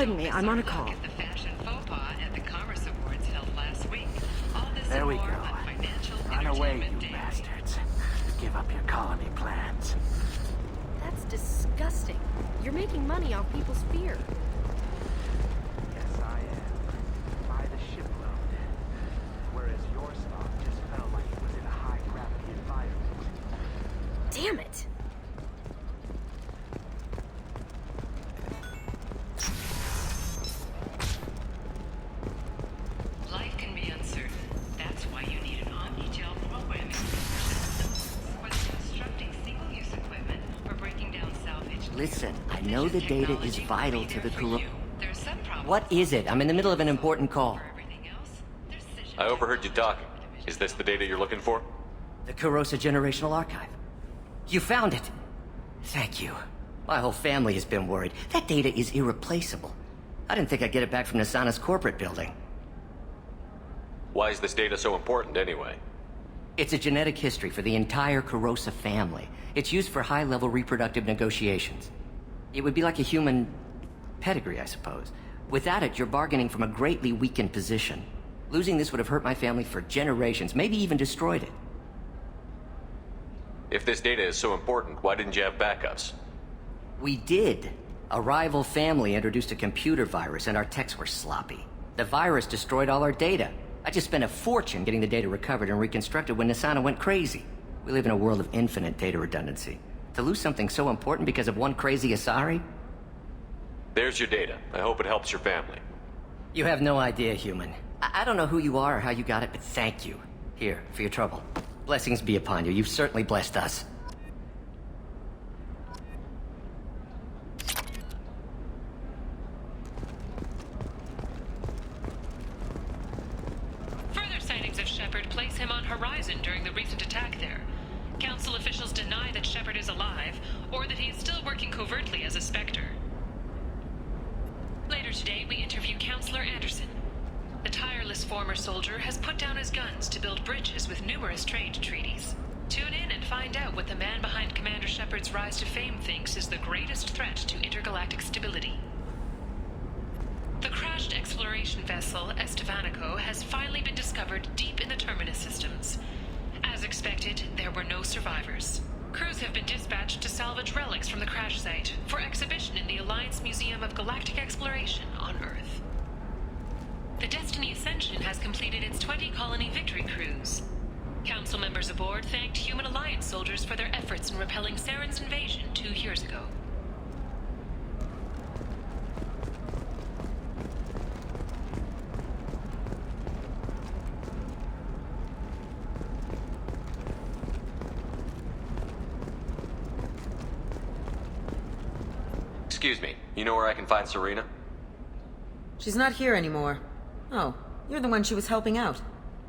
pardon me, I'm on a call. There we go. Run away, you bastards. Give up your colony plans. That's disgusting. You're making money off people's fear. Yes, I am. By the shipload. Whereas your stock just felt like it was in a high-gravity environment. Damn it! Life can be uncertain. That's why you need an omni-gel programming solution. Whether constructing single-use equipment or breaking down salvage... Listen, I know the data is vital to the crew. There's some problems. What is it? I'm in the middle of an important call. For everything else, there's decisions- I overheard you talking. Is this the data you're looking for? The Kurosa Generational Archive. You found it. Thank you. My whole family has been worried. That data is irreplaceable. I didn't think I'd get it back from Nasana's corporate building. Why is this data so important anyway? It's a genetic history for the entire Kurosa family. It's used for high-level reproductive negotiations. It would be like a human pedigree, I suppose. Without it, you're bargaining from a greatly weakened position. Losing this would have hurt my family for generations, maybe even destroyed it. If this data is so important, why didn't you have backups? We did. A rival family introduced a computer virus and our techs were sloppy. The virus destroyed all our data. I just spent a fortune getting the data recovered and reconstructed when Nasana went crazy. We live in a world of infinite data redundancy. To lose something so important because of one crazy Asari? There's your data. I hope it helps your family. You have no idea, human. I don't know who you are or how you got it, but thank you. Here, for your trouble. Blessings be upon you. You've certainly blessed us. Further sightings of Shepard place him on horizon during the recent attack there. Council officials deny that Shepard is alive, or that he is still working covertly as a Spectre. Later today, we interview Counselor Anderson. The tireless former soldier has put down his guns to build bridges with numerous trade treaties. Tune in and find out what the man behind Commander Shepard's rise to fame thinks is the greatest threat to intergalactic stability. The crashed exploration vessel Estevanico has finally been discovered deep in the Terminus systems. As expected, there were no survivors. Crews have been dispatched to salvage relics from the crash site for exhibition in the Alliance Museum of Galactic Exploration on Earth. The Destiny Ascension has completed its 20-colony victory cruise. Council members aboard thanked Human Alliance soldiers for their efforts in repelling Saren's invasion 2 years ago. Excuse me, you know where I can find Serena? She's not here anymore. Oh, you're the one she was helping out.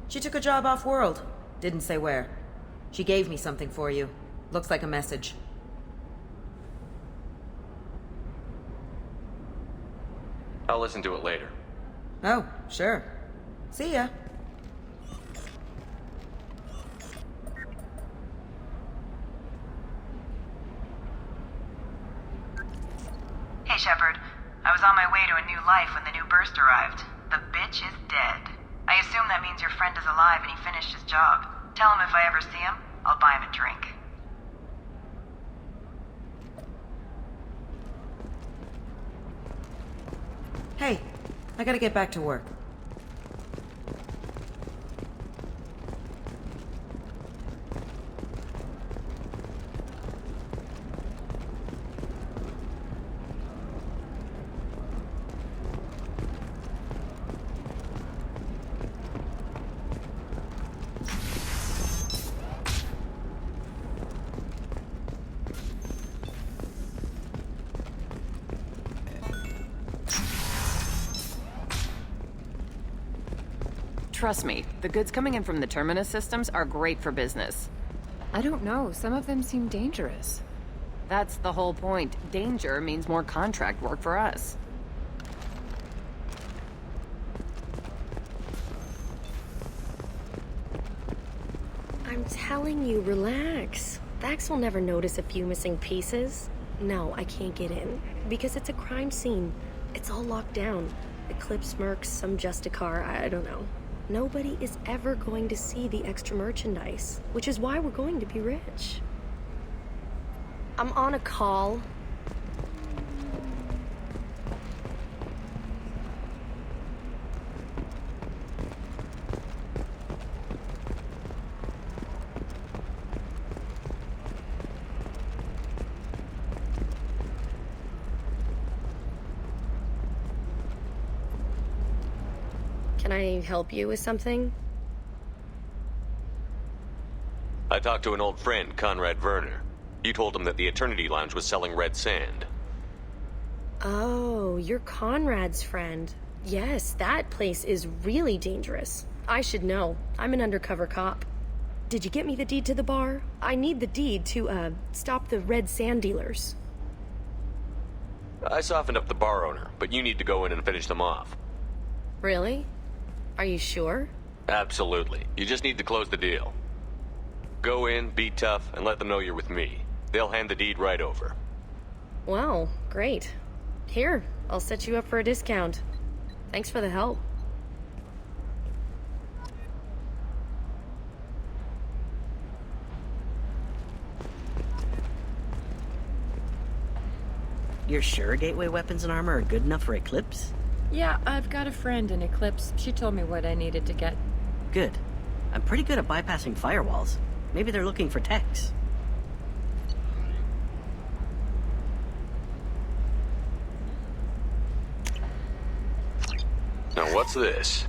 She took a job off-world. Didn't say where. She gave me something for you. Looks like a message. I'll listen to it later. Oh, sure. See ya. Hey, Shepard. I was on my way to a new life when the new burst arrived. The bitch is dead. I assume that means your friend is alive and he finished his job. Tell him if I ever see him, I'll buy him a drink. Hey, I gotta get back to work. Trust me, the goods coming in from the Terminus systems are great for business. I don't know, some of them seem dangerous. That's the whole point. Danger means more contract work for us. I'm telling you, relax. Vax will never notice a few missing pieces. No, I can't get in, because it's a crime scene. It's all locked down. Eclipse mercs, some Justicar, I don't know. Nobody is ever going to see the extra merchandise, which is why we're going to be rich. I'm on a call. Can I help you with something? I talked to an old friend, Conrad Werner. You told him that the Eternity Lounge was selling red sand. Oh, you're Conrad's friend. Yes, that place is really dangerous. I should know. I'm an undercover cop. Did you get me the deed to the bar? I need the deed to, stop the red sand dealers. I softened up the bar owner, but you need to go in and finish them off. Really? Are you sure? Absolutely. You just need to close the deal. Go in, be tough, and let them know you're with me. They'll hand the deed right over. Wow, great. Here, I'll set you up for a discount. Thanks for the help. You're sure gateway weapons and armor are good enough for Eclipse? Yeah, I've got a friend in Eclipse. She told me what I needed to get. Good. I'm pretty good at bypassing firewalls. Maybe they're looking for techs. Now what's this?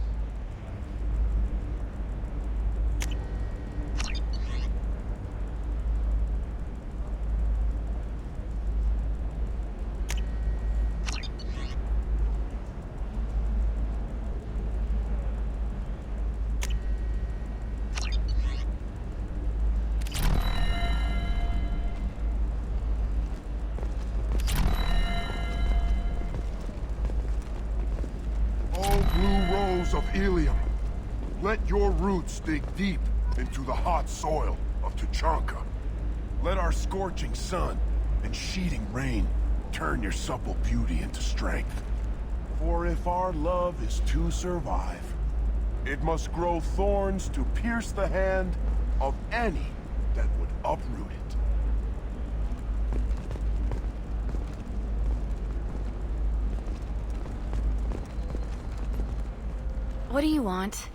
Of Ilium. Let your roots dig deep into the hot soil of Tuchanka. Let our scorching sun and sheeting rain turn your supple beauty into strength. For if our love is to survive, it must grow thorns to pierce the hand of any that would uproot it. What do you want?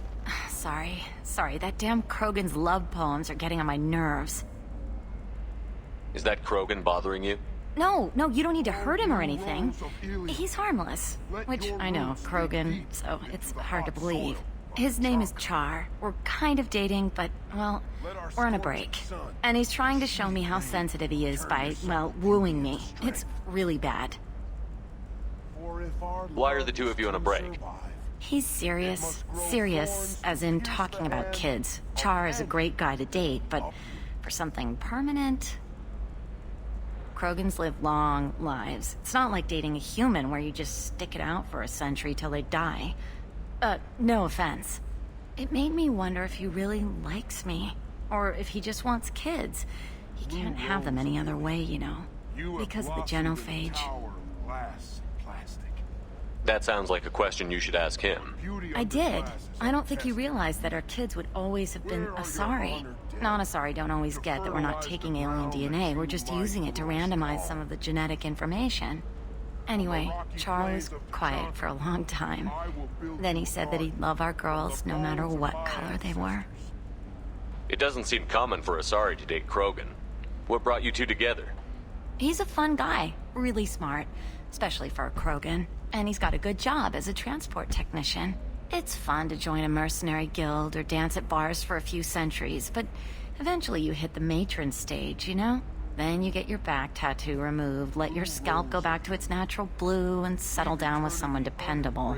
Sorry, that damn Krogan's love poems are getting on my nerves. Is that Krogan bothering you? No, you don't need to hurt him or anything. He's harmless. Which, I know, Krogan, so it's hard to believe. His name is Char. We're kind of dating, but, well, we're on a break. And he's trying to show me how sensitive he is by, well, wooing me. It's really bad. Why are the two of you on a break? He's serious. Serious, as in talking about kids. Char is a great guy to date, but for something permanent... Krogans live long lives. It's not like dating a human where you just stick it out for a century till they die. No offense. It made me wonder if he really likes me. Or if he just wants kids. He can't have them any other way, you know. Because of the genophage. That sounds like a question you should ask him. I did. I don't think he realized that our kids would always have been Asari. Non-Asari don't always get that we're not taking alien DNA, we're just using it to randomize some of the genetic information. Anyway, Char was quiet for a long time. Then he said that he'd love our girls no matter what color they were. It doesn't seem common for Asari to date Krogan. What brought you two together? He's a fun guy, really smart, especially for a Krogan. And he's got a good job as a transport technician. It's fun to join a mercenary guild or dance at bars for a few centuries, but eventually you hit the matron stage, you know? Then you get your back tattoo removed, let your scalp go back to its natural blue, and settle down with someone dependable.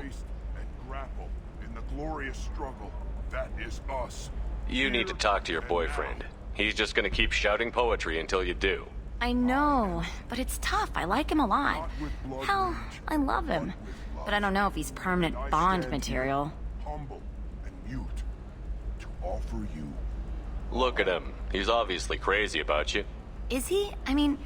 You need to talk to your boyfriend. He's just gonna keep shouting poetry until you do. I know, but it's tough. I like him a lot. Hell, I love him. But I don't know if he's permanent Bond material. Humble and mute to offer you. Look at him. He's obviously crazy about you. Is he? I mean,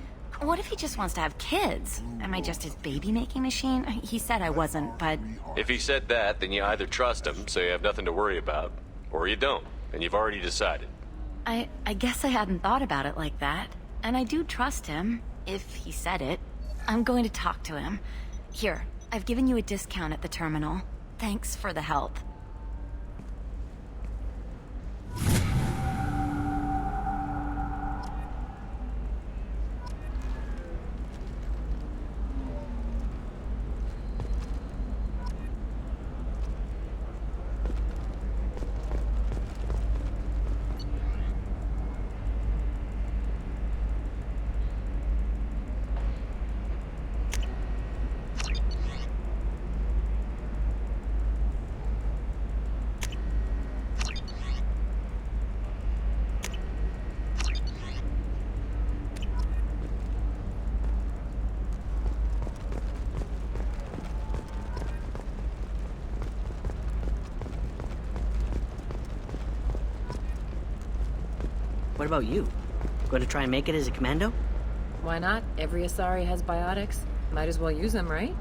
What if he just wants to have kids? Am I just his baby-making machine? He said I wasn't, but... If he said that, then you either trust him, so you have nothing to worry about, or you don't, and you've already decided. I guess I hadn't thought about it like that. And I do trust him, if he said it. I'm going to talk to him. Here, I've given you a discount at the terminal. Thanks for the help. What about you? Going to try and make it as a commando? Why not? Every Asari has biotics. Might as well use them, right?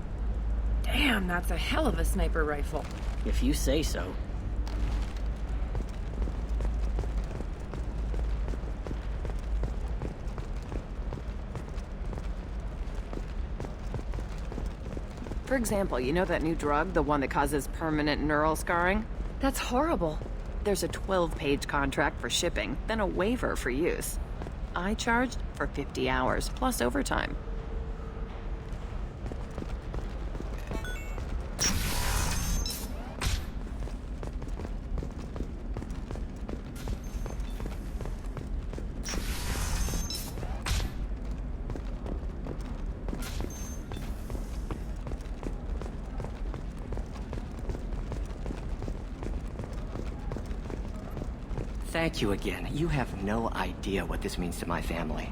Damn, that's a hell of a sniper rifle. If you say so. For example, you know that new drug, the one that causes permanent neural scarring? That's horrible. There's a 12-page contract for shipping, then a waiver for use. I charged for 50 hours, plus overtime. Thank you again. You have no idea what this means to my family.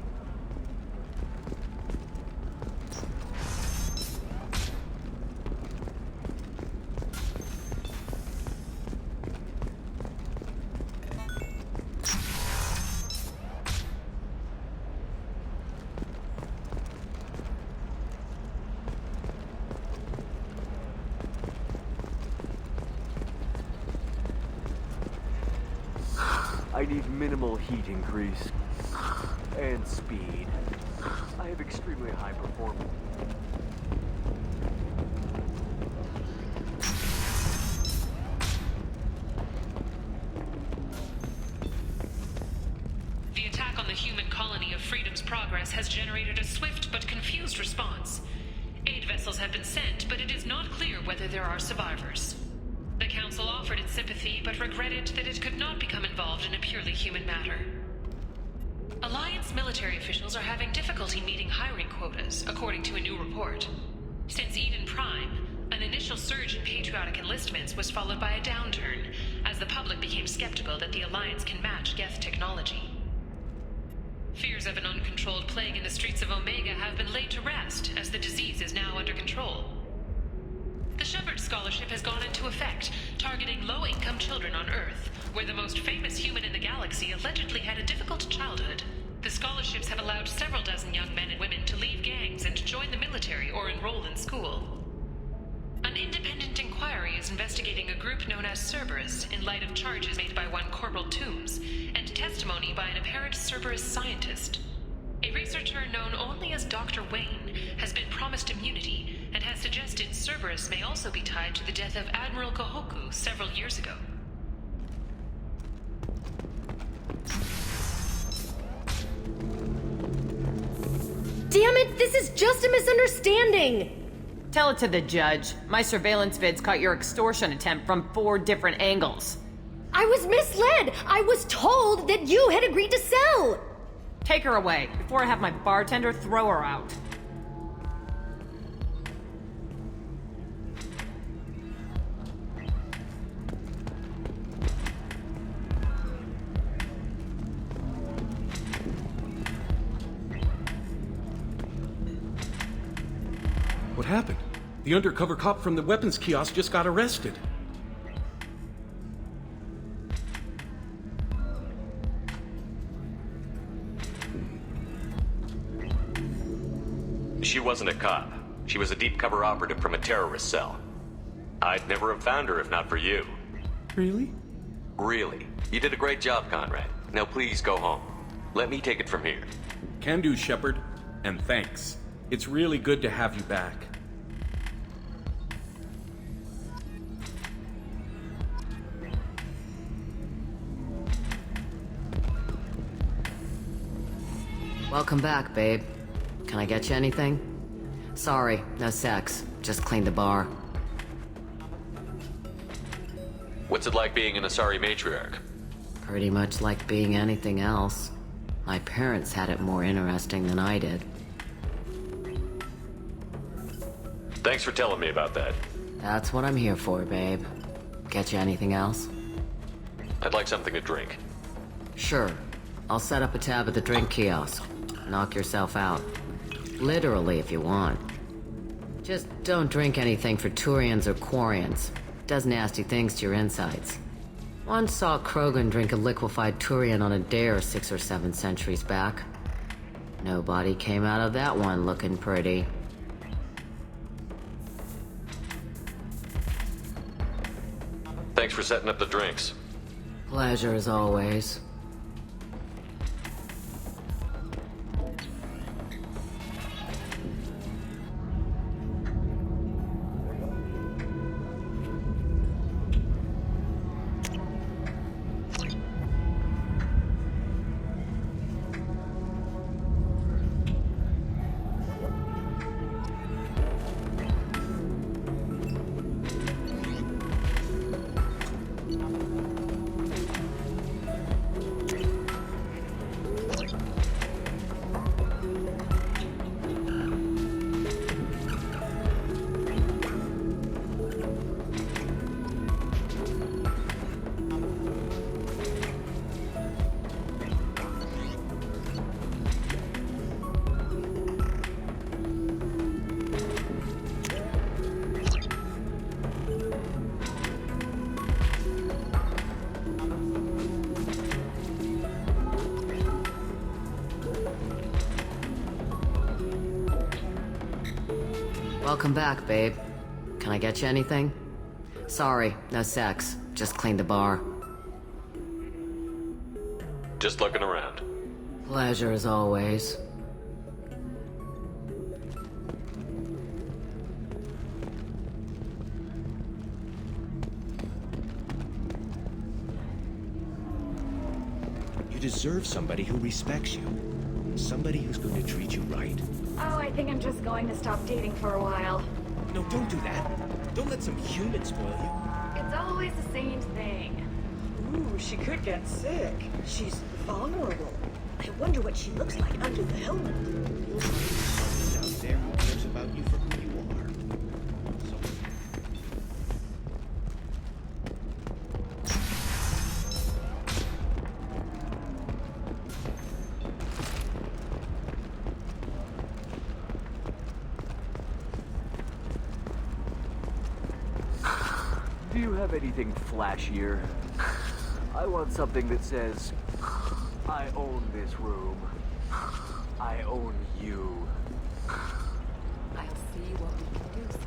I need minimal heat increase. And speed. I have extremely high performance. The attack on the human colony of Freedom's Progress has generated a swift but confused response. Aid vessels have been sent, but it is not clear whether there are survivors. The Council offered its sympathy, but regretted that it could not become involved in a purely human matter. Alliance military officials are having difficulty meeting hiring quotas, according to a new report. Since Eden Prime, an initial surge in patriotic enlistments was followed by a downturn, as the public became skeptical that the Alliance can match Geth technology. Fears of an uncontrolled plague in the streets of Omega have been laid to rest, as the disease is now under control. The Shepard Scholarship has gone into effect, targeting low-income children on Earth, where the most famous human in the galaxy allegedly had a difficult childhood. The scholarships have allowed several dozen young men and women to leave gangs and join the military or enroll in school. An independent inquiry is investigating a group known as Cerberus in light of charges made by one Corporal Toombs and testimony by an apparent Cerberus scientist. A researcher known only as Dr. Wayne has been promised immunity and has suggested Cerberus may also be tied to the death of Admiral Gohoku several years ago. Damn it, this is just a misunderstanding! Tell it to the judge. My surveillance vids caught your extortion attempt from 4 different angles. I was misled! I was told that you had agreed to sell! Take her away, before I have my bartender throw her out. What happened? The undercover cop from the weapons kiosk just got arrested. She wasn't a cop. She was a deep cover operative from a terrorist cell. I'd never have found her if not for you. Really? Really. You did a great job, Conrad. Now please go home. Let me take it from here. Can do, Shepard. And thanks. It's really good to have you back. Welcome back, babe. Can I get you anything? Sorry, no sex. Just cleaned the bar. What's it like being an Asari matriarch? Pretty much like being anything else. My parents had it more interesting than I did. Thanks for telling me about that. That's what I'm here for, babe. Get you anything else? I'd like something to drink. Sure. I'll set up a tab at the drink kiosk. Knock yourself out. Literally, if you want. Just don't drink anything for Turians or Quarians. Does nasty things to your insides. Once saw Krogan drink a liquefied Turian on a dare 6 or 7 centuries back. Nobody came out of that one looking pretty. Thanks for setting up the drinks. Pleasure as always. Welcome back, babe. Can I get you anything? Sorry, no sex. Just cleaned the bar. Just looking around. Pleasure as always. You deserve somebody who respects you. Somebody who's going to treat you right. Oh, I think I'm just going to stop dating for a while. No, don't do that. Don't let some human spoil you. It's always the same thing. Ooh, she could get sick. She's vulnerable. I wonder what she looks like under the helmet. Out there who cares about you for who you are. Do you have anything flashier? I want something that says, I own this room. I own you. I'll see what we can do.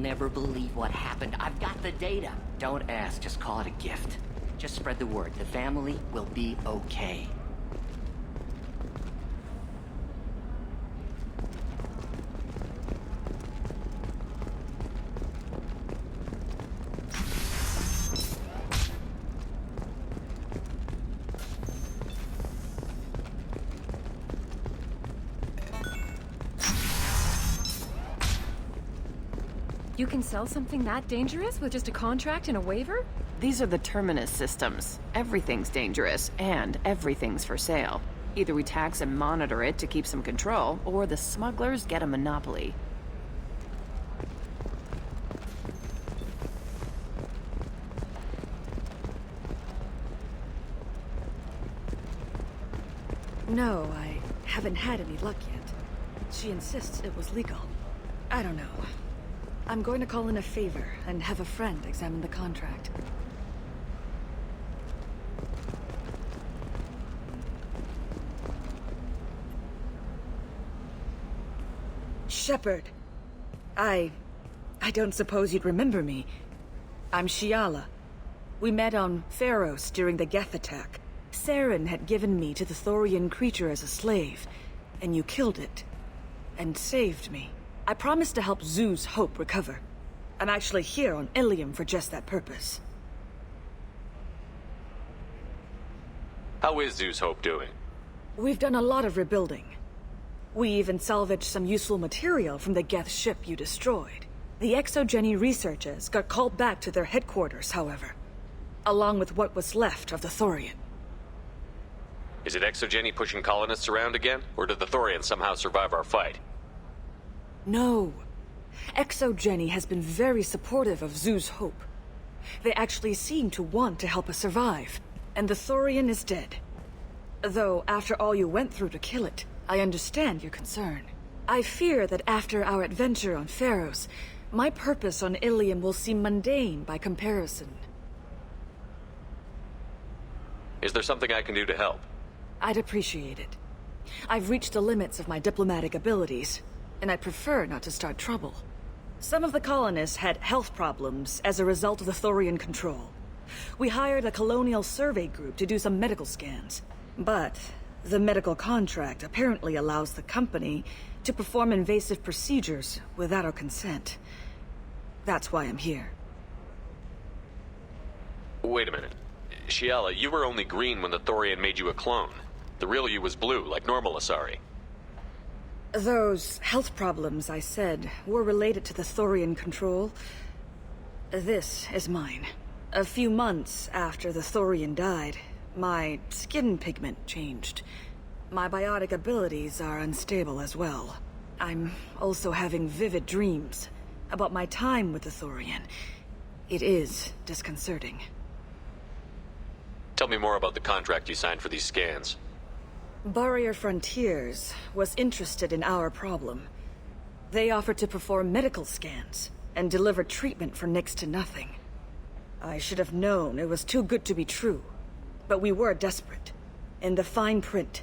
never believe what happened. I've got the data. Don't ask, just call it a gift. Just spread the word. The family will be okay. You can sell something that dangerous with just a contract and a waiver? These are the terminus systems. Everything's dangerous, and everything's for sale. Either we tax and monitor it to keep some control, or the smugglers get a monopoly. No, I haven't had any luck yet. She insists it was legal. I don't know. I'm going to call in a favor and have a friend examine the contract. Shepard. I don't suppose you'd remember me. I'm Shiala. We met on Pharos during the Geth attack. Saren had given me to the Thorian creature as a slave, and you killed it. And saved me. I promised to help Zeus Hope recover. I'm actually here on Ilium for just that purpose. How is Zeus Hope doing? We've done a lot of rebuilding. We even salvaged some useful material from the Geth ship you destroyed. The Exogeny researchers got called back to their headquarters, however, along with what was left of the Thorian. Is it Exogeny pushing colonists around again, or did the Thorians somehow survive our fight? No. Exogeny has been very supportive of Zeus Hope. They actually seem to want to help us survive, and the Thorian is dead. Though, after all you went through to kill it, I understand your concern. I fear that after our adventure on Pharos, my purpose on Ilium will seem mundane by comparison. Is there something I can do to help? I'd appreciate it. I've reached the limits of my diplomatic abilities, and I prefer not to start trouble. Some of the colonists had health problems as a result of the Thorian control. We hired a colonial survey group to do some medical scans. But the medical contract apparently allows the company to perform invasive procedures without our consent. That's why I'm here. Wait a minute. Shiala, you were only green when the Thorian made you a clone. The real you was blue, like normal Asari. Those health problems I said were related to the Thorian control. This is mine. A few months after the Thorian died, my skin pigment changed. My biotic abilities are unstable as well. I'm also having vivid dreams about my time with the Thorian. It is disconcerting. Tell me more about the contract you signed for these scans. Barrier Frontiers was interested in our problem. They offered to perform medical scans and deliver treatment for next to nothing. I should have known it was too good to be true, but we were desperate. In the fine print,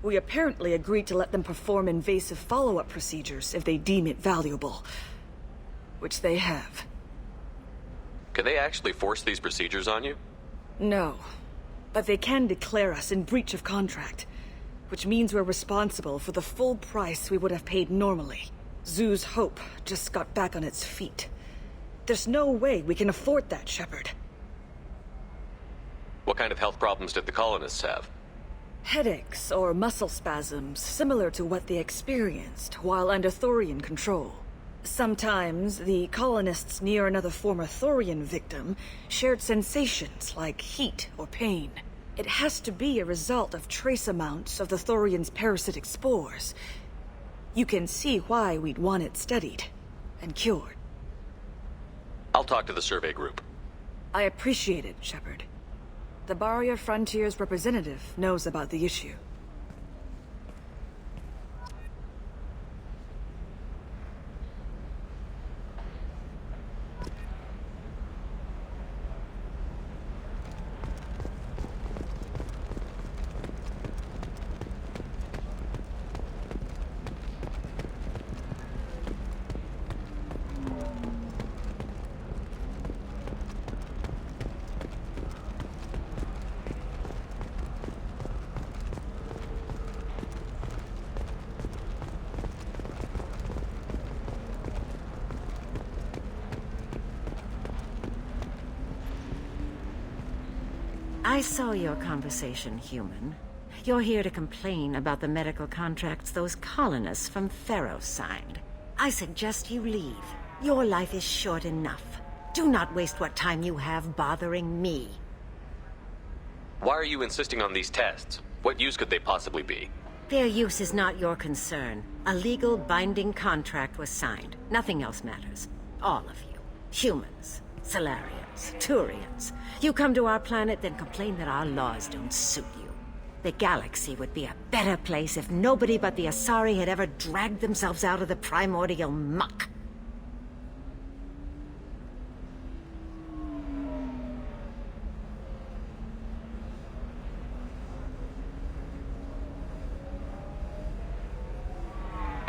we apparently agreed to let them perform invasive follow-up procedures if they deem it valuable, which they have. Can they actually force these procedures on you? No, but they can declare us in breach of contract, which means we're responsible for the full price we would have paid normally. Zeus Hope just got back on its feet. There's no way we can afford that, Shepard. What kind of health problems did the colonists have? Headaches or muscle spasms similar to what they experienced while under Thorian control. Sometimes the colonists near another former Thorian victim shared sensations like heat or pain. It has to be a result of trace amounts of the Thorian's parasitic spores. You can see why we'd want it studied and cured. I'll talk to the survey group. I appreciate it, Shepard. The Barrier Frontiers representative knows about the issue. I saw your conversation, human. You're here to complain about the medical contracts those colonists from Pharaoh signed. I suggest you leave. Your life is short enough. Do not waste what time you have bothering me. Why are you insisting on these tests? What use could they possibly be? Their use is not your concern. A legal binding contract was signed. Nothing else matters. All of you. Humans, Solarians, Turians. You come to our planet, then complain that our laws don't suit you. The galaxy would be a better place if nobody but the Asari had ever dragged themselves out of the primordial muck.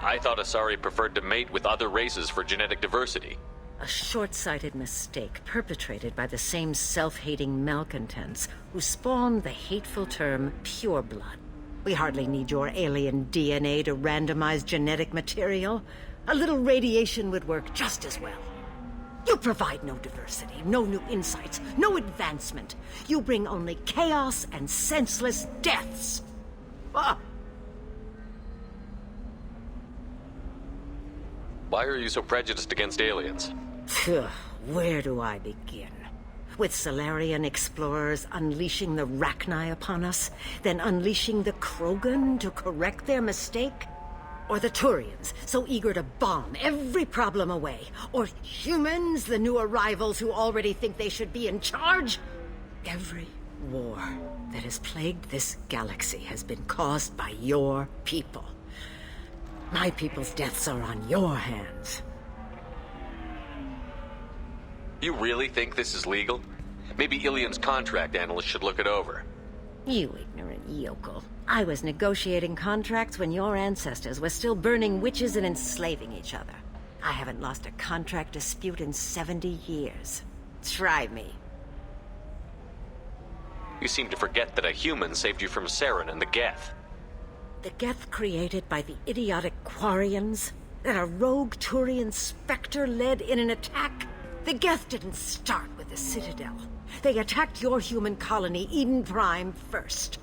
I thought Asari preferred to mate with other races for genetic diversity. A short-sighted mistake perpetrated by the same self-hating malcontents who spawned the hateful term pureblood. We hardly need your alien DNA to randomize genetic material. A little radiation would work just as well. You provide no diversity, no new insights, no advancement. You bring only chaos and senseless deaths. Ah! Why are you so prejudiced against aliens? Where do I begin? With Solarian explorers unleashing the Rachni upon us, then unleashing the Krogan to correct their mistake? Or the Turians, so eager to bomb every problem away? Or humans, the new arrivals who already think they should be in charge? Every war that has plagued this galaxy has been caused by your people. My people's deaths are on your hands. You really think this is legal? Maybe Ilian's contract analyst should look it over. You ignorant yokel. I was negotiating contracts when your ancestors were still burning witches and enslaving each other. I haven't lost a contract dispute in 70 years. Try me. You seem to forget that a human saved you from Saren and the Geth. The Geth created by the idiotic Quarians? That a rogue Turian specter led in an attack? The Geth didn't start with the Citadel. They attacked your human colony, Eden Prime, first.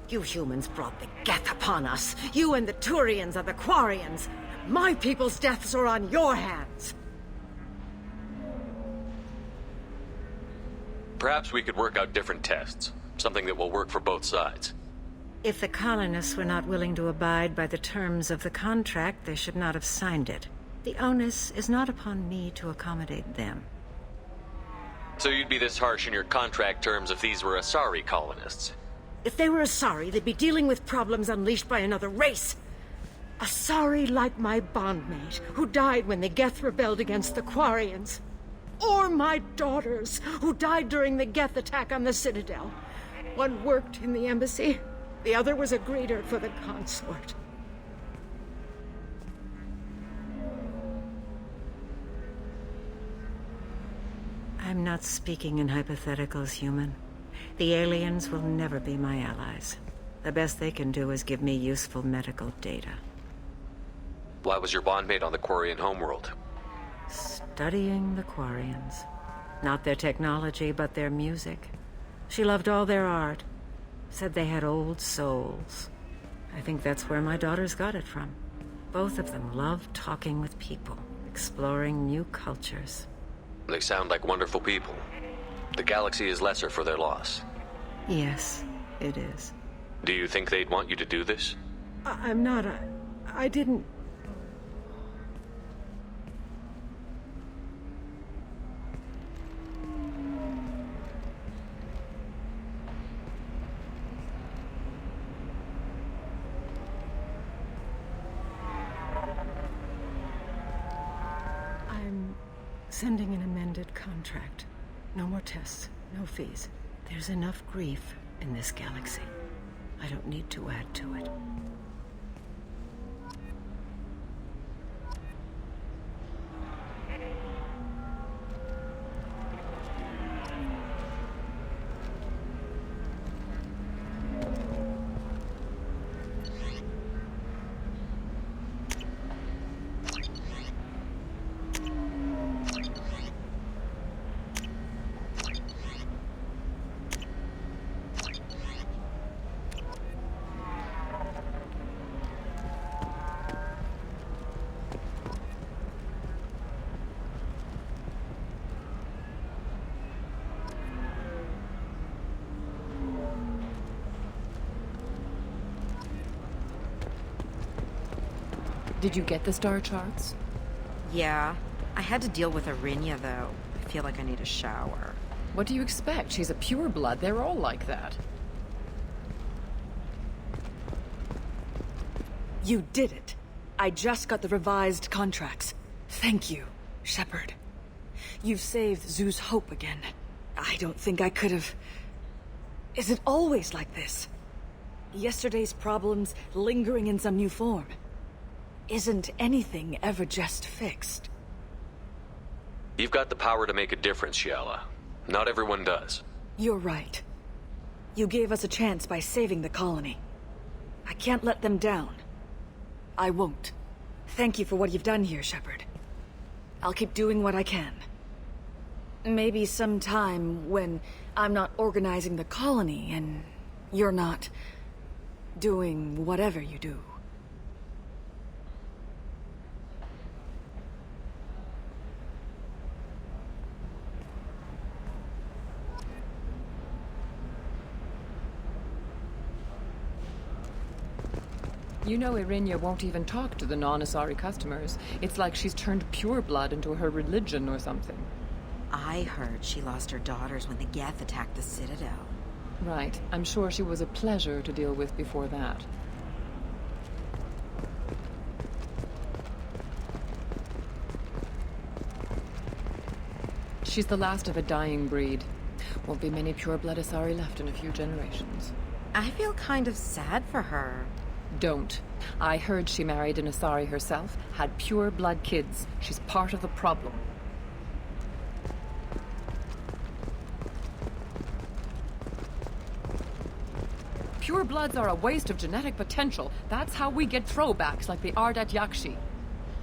You humans brought the Geth upon us. You and the Turians are the Quarians. My people's deaths are on your hands. Perhaps we could work out different tests. Something that will work for both sides. If the colonists were not willing to abide by the terms of the contract, they should not have signed it. The onus is not upon me to accommodate them. So you'd be this harsh in your contract terms if these were Asari colonists? If they were Asari, they'd be dealing with problems unleashed by another race. Asari like my bondmate, who died when the Geth rebelled against the Quarians. Or my daughters, who died during the Geth attack on the Citadel. One worked in the embassy, the other was a greeter for the consort. I'm not speaking in hypotheticals, human. The aliens will never be my allies. The best they can do is give me useful medical data. Why was your bondmate on the Quarian homeworld? Studying the Quarians. Not their technology, but their music. She loved all their art. Said they had old souls. I think that's where my daughters got it from. Both of them loved talking with people, exploring new cultures. They sound like wonderful people. The galaxy is lesser for their loss. Yes, it is. Do you think they'd want you to do this? I'm not. I didn't. Sending an amended contract. No more tests, no fees. There's enough grief in this galaxy. I don't need to add to it. Did you get the star charts? Yeah. I had to deal with Arinya, though. I feel like I need a shower. What do you expect? She's a pureblood. They're all like that. You did it. I just got the revised contracts. Thank you, Shepard. You've saved Zoo's hope again. I don't think I could have... Is it always like this? Yesterday's problems lingering in some new form. Isn't anything ever just fixed? You've got the power to make a difference, Shiala. Not everyone does. You're right. You gave us a chance by saving the colony. I can't let them down. I won't. Thank you for what you've done here, Shepard. I'll keep doing what I can. Maybe sometime when I'm not organizing the colony and you're not doing whatever you do. You know Arinya won't even talk to the non-Asari customers. It's like she's turned pureblood into her religion or something. I heard she lost her daughters when the Geth attacked the Citadel. Right. I'm sure she was a pleasure to deal with before that. She's the last of a dying breed. Won't be many pureblood Asari left in a few generations. I feel kind of sad for her. Don't. I heard she married an Asari herself, had pure blood kids. She's part of the problem. Pure bloods are a waste of genetic potential. That's how we get throwbacks like the Ardat Yakshi.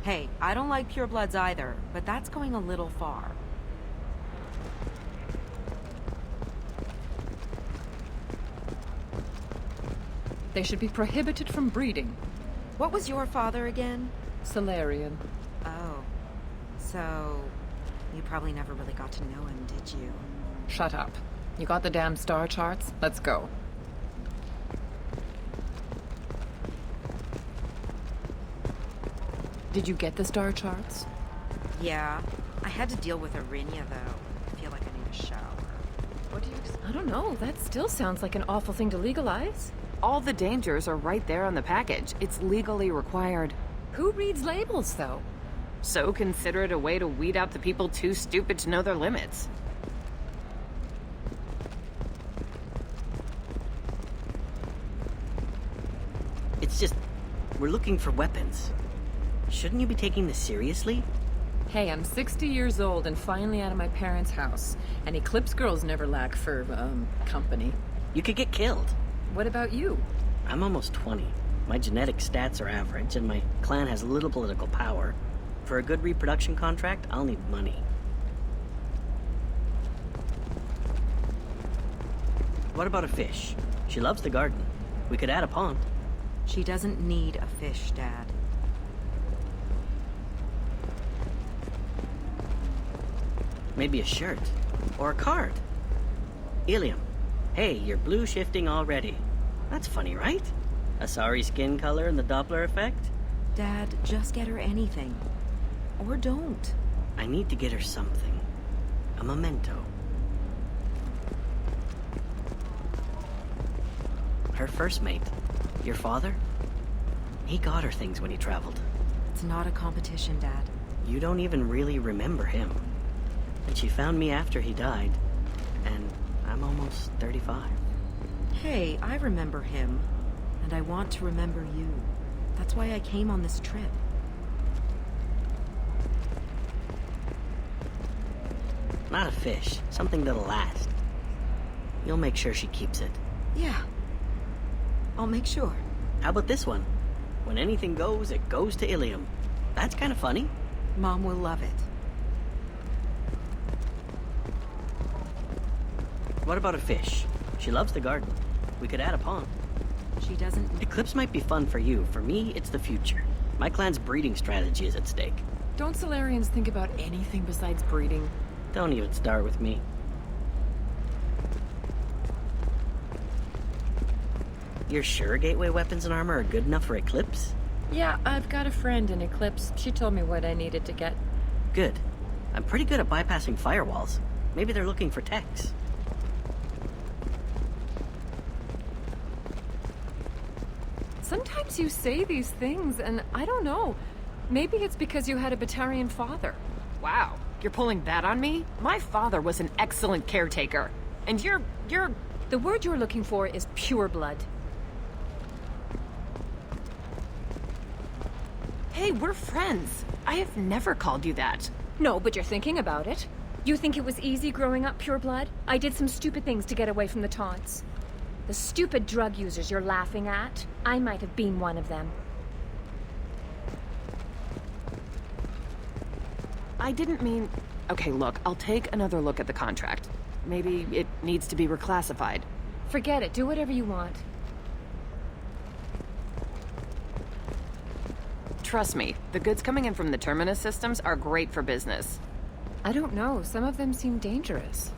Hey, I don't like purebloods either, but that's going a little far. They should be prohibited from breeding. What was your father again? Salarian. Oh. So... you probably never really got to know him, did you? Shut up. You got the damn star charts? Let's go. Did you get the star charts? Yeah. I had to deal with Arinya, though. I feel like I need a shower. What do you... I don't know. That still sounds like an awful thing to legalize. All the dangers are right there on the package. It's legally required. Who reads labels, though? So consider it a way to weed out the people too stupid to know their limits. It's just... we're looking for weapons. Shouldn't you be taking this seriously? Hey, I'm 60 years old and finally out of my parents' house. And Eclipse girls never lack for, company. You could get killed. What about you? I'm almost 20. My genetic stats are average, and my clan has little political power. For a good reproduction contract, I'll need money. What about a fish? She loves the garden. We could add a pond. She doesn't need a fish, Dad. Maybe a shirt. Or a card. Ilium. Hey, you're blue shifting already. That's funny, right? Asari skin color and the Doppler effect? Dad, just get her anything. Or don't. I need to get her something. A memento. Her first mate. Your father? He got her things when he traveled. It's not a competition, Dad. You don't even really remember him. And she found me after he died. And I'm almost 35. Hey, I remember him. And I want to remember you. That's why I came on this trip. Not a fish. Something that'll last. You'll make sure she keeps it. Yeah. I'll make sure. How about this one? When anything goes, it goes to Ilium. That's kind of funny. Mom will love it. What about a fish? She loves the garden. We could add a pond. She doesn't... Eclipse might be fun for you. For me, it's the future. My clan's breeding strategy is at stake. Don't Solarians think about anything besides breeding? Don't even start with me. You're sure gateway weapons and armor are good enough for Eclipse? Yeah, I've got a friend in Eclipse. She told me what I needed to get. Good. I'm pretty good at bypassing firewalls. Maybe they're looking for techs. Sometimes you say these things, and I don't know. Maybe it's because you had a Batarian father. Wow, you're pulling that on me? My father was an excellent caretaker. And you're... The word you're looking for is pure blood. Hey, we're friends. I have never called you that. No, but you're thinking about it. You think it was easy growing up pure blood? I did some stupid things to get away from the taunts. The stupid drug users you're laughing at, I might have been one of them. I didn't mean... Okay, look, I'll take another look at the contract. Maybe it needs to be reclassified. Forget it. Do whatever you want. Trust me, the goods coming in from the Terminus systems are great for business. I don't know. Some of them seem dangerous.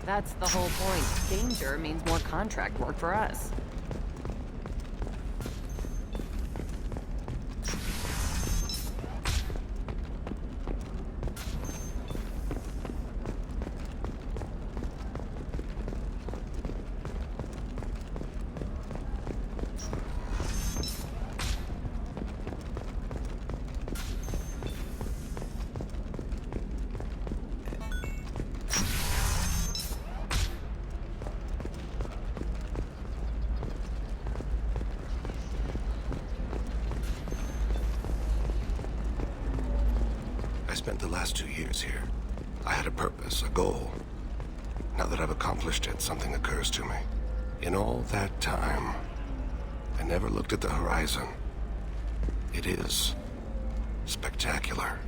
That's the whole point. Danger means more contract work for us. I spent the last 2 years here. I had a purpose, a goal. Now that I've accomplished it, something occurs to me. In all that time, I never looked at the horizon. It is spectacular.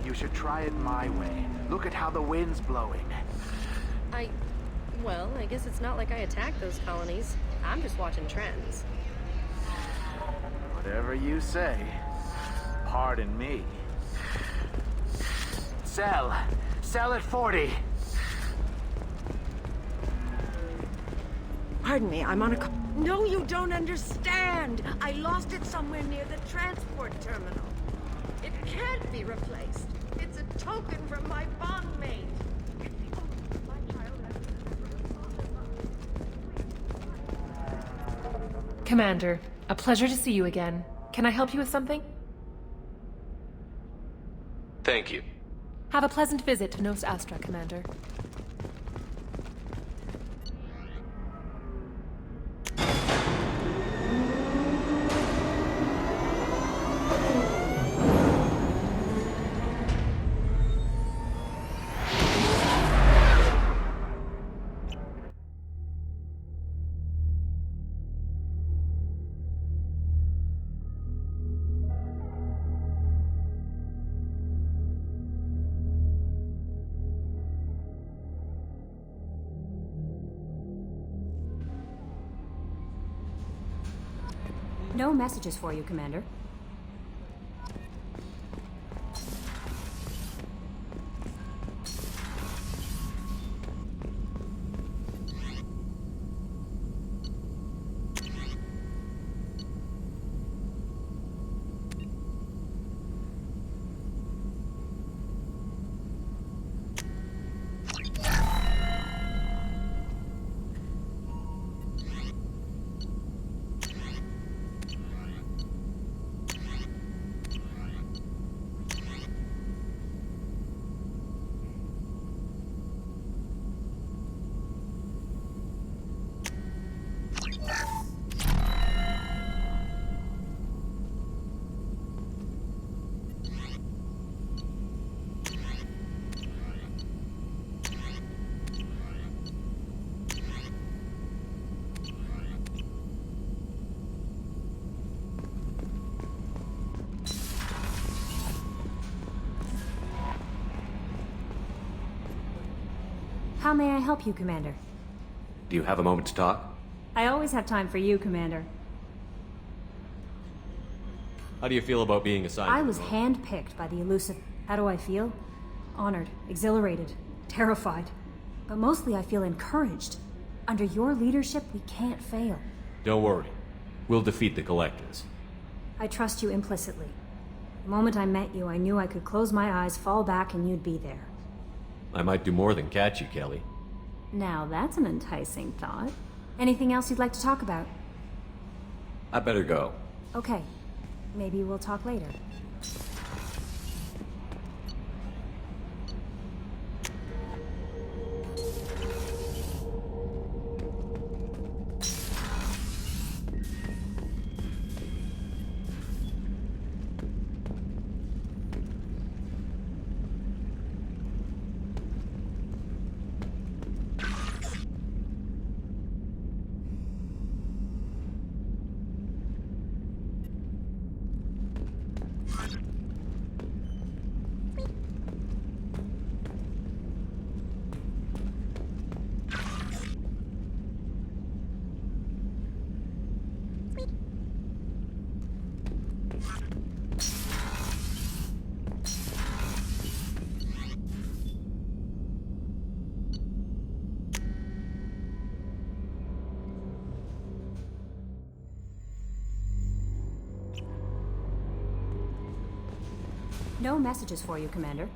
You should try it my way. Look at how the wind's blowing. Well, I guess it's not like I attacked those colonies. I'm just watching trends. Whatever you say. Pardon me. Sell. Sell at 40. Pardon me, I'm on a... No, you don't understand. I lost it somewhere near the transport terminal. It can't be replaced. It's a token from my bondmate. Commander, a pleasure to see you again. Can I help you with something? Thank you. Have a pleasant visit to Nos Astra, Commander. No messages for you, Commander. How may I help you, Commander? Do you have a moment to talk? I always have time for you, Commander. How do you feel about being assigned? I was handpicked by the elusive... How do I feel? Honored, exhilarated, terrified. But mostly I feel encouraged. Under your leadership, we can't fail. Don't worry. We'll defeat the Collectors. I trust you implicitly. The moment I met you, I knew I could close my eyes, fall back, and you'd be there. I might do more than catch you, Kelly. Now that's an enticing thought. Anything else you'd like to talk about? I better go. Okay. Maybe we'll talk later. No messages for you, Commander.